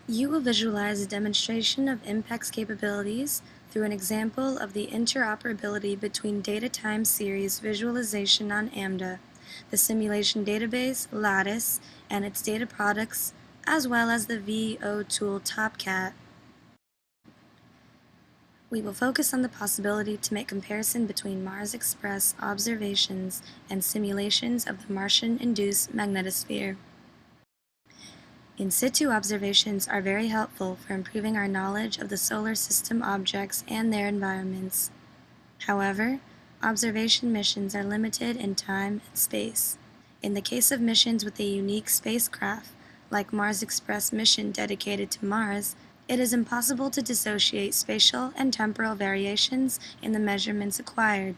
You will visualize a demonstration of IMPEC's capabilities through an example of the interoperability between data time series visualization on AMDA, the simulation database, Lattice, and its data products, as well as the VO tool TopCat. We will focus on the possibility to make comparison between Mars Express observations and simulations of the Martian-induced magnetosphere. In situ observations are very helpful for improving our knowledge of the solar system objects and their environments. However, observation missions are limited in time and space. In the case of missions with a unique spacecraft, like Mars Express mission dedicated to Mars, it is impossible to dissociate spatial and temporal variations in the measurements acquired.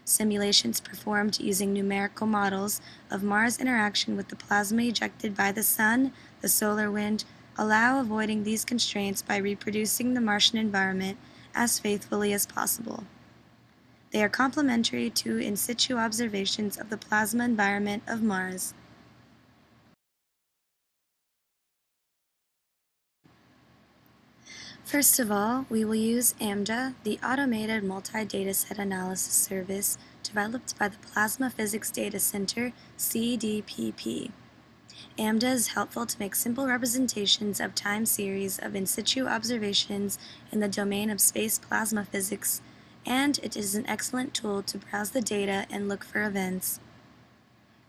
Simulations performed using numerical models of Mars' interaction with the plasma ejected by the Sun, the solar wind, allow avoiding these constraints by reproducing the Martian environment as faithfully as possible. They are complementary to in situ observations of the plasma environment of Mars. First of all, we will use AMDA, the Automated Multi-Dataset Analysis Service developed by the Plasma Physics Data Center, CDPP. AMDA is helpful to make simple representations of time series of in situ observations in the domain of space plasma physics, and it is an excellent tool to browse the data and look for events.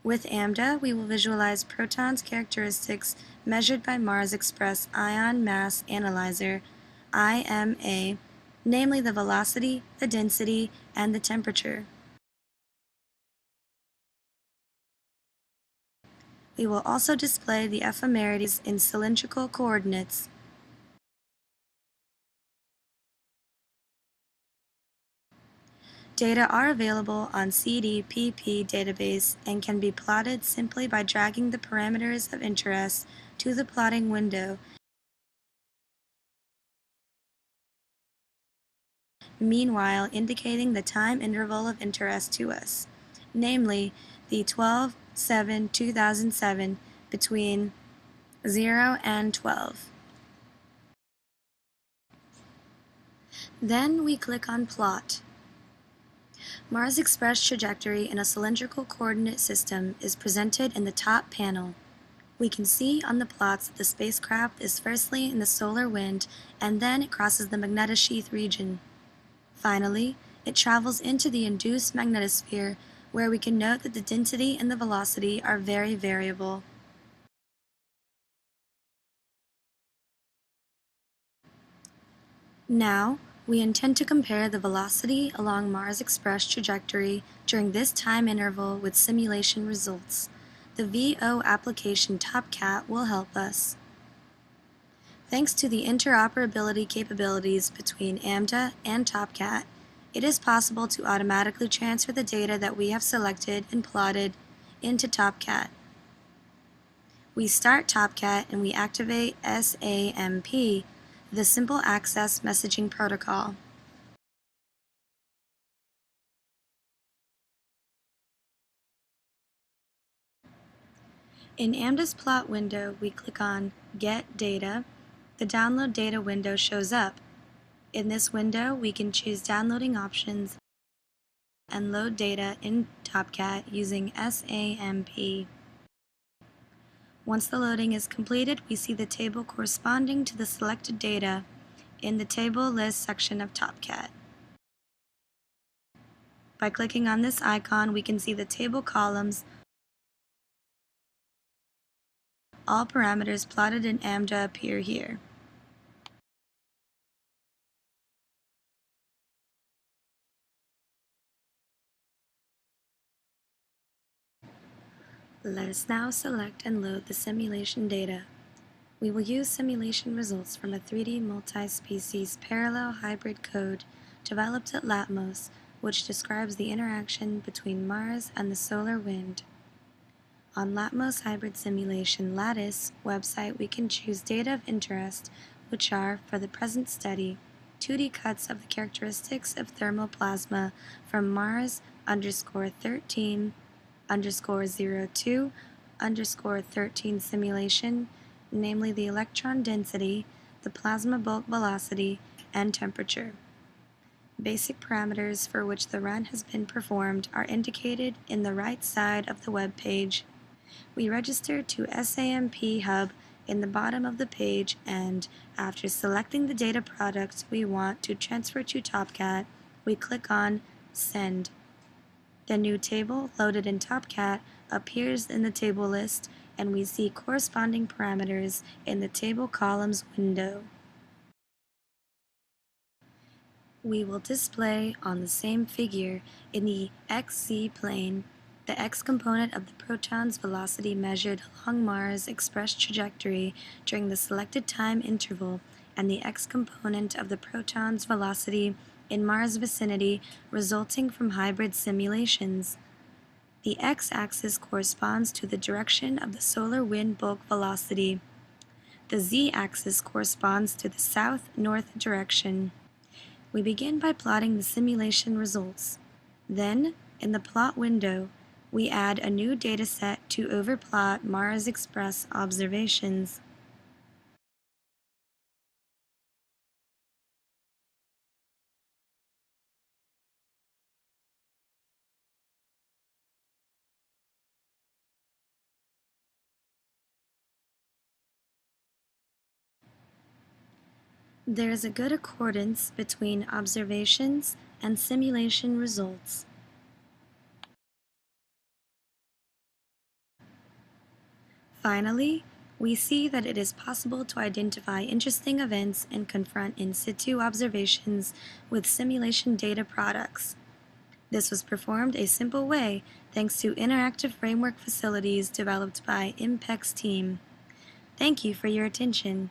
With AMDA, we will visualize protons' characteristics measured by Mars Express Ion Mass Analyzer, IMA, namely the velocity, the density, and the temperature. We will also display the ephemerides in cylindrical coordinates. Data are available on CDPP database and can be plotted simply by dragging the parameters of interest to the plotting window, meanwhile indicating the time interval of interest to us, namely the 12/7/2007 between 0 and 12. Then we click on Plot. Mars Express trajectory in a cylindrical coordinate system is presented in the top panel. We can see on the plots that the spacecraft is firstly in the solar wind and then it crosses the magnetosheath region. Finally, it travels into the induced magnetosphere, where we can note that the density and the velocity are very variable. Now, we intend to compare the velocity along Mars Express trajectory during this time interval with simulation results. The VO application TopCat will help us. Thanks to the interoperability capabilities between AMDA and TopCat, it is possible to automatically transfer the data that we have selected and plotted into TopCat. We start TopCat and we activate SAMP, the Simple Access Messaging Protocol. In AMDA's plot window, we click on Get Data. The Download Data window shows up. In this window, we can choose downloading options and load data in TopCat using SAMP. Once the loading is completed, we see the table corresponding to the selected data in the Table List section of TopCat. By clicking on this icon, we can see the table columns. All parameters plotted in AMDA appear here. Let us now select and load the simulation data. We will use simulation results from a 3D multi-species parallel hybrid code developed at Latmos, which describes the interaction between Mars and the solar wind. On Latmos Hybrid Simulation Lattice website, we can choose data of interest, which are, for the present study, 2D cuts of the characteristics of thermal plasma from Mars_13_02_13 simulation namely the electron density, the plasma bulk velocity, and temperature. Basic parameters for which the run has been performed are indicated in the right side of the web page. We register to SAMP Hub in the bottom of the page, and after selecting the data product we want to transfer to TopCat, we click on Send. The new table loaded in TopCat appears in the table list, and we see corresponding parameters in the table columns window. We will display on the same figure in the XZ plane the x component of the proton's velocity measured along Mars' expressed trajectory during the selected time interval, and the x component of the proton's velocity in Mars' vicinity resulting from hybrid simulations. The x-axis corresponds to the direction of the solar wind bulk velocity. The z-axis corresponds to the south-north direction. We begin by plotting the simulation results. Then, in the plot window, we add a new dataset to overplot Mars Express observations. There is a good accordance between observations and simulation results. Finally, we see that it is possible to identify interesting events and confront in situ observations with simulation data products. This was performed a simple way thanks to interactive framework facilities developed by IMPEC's team. Thank you for your attention.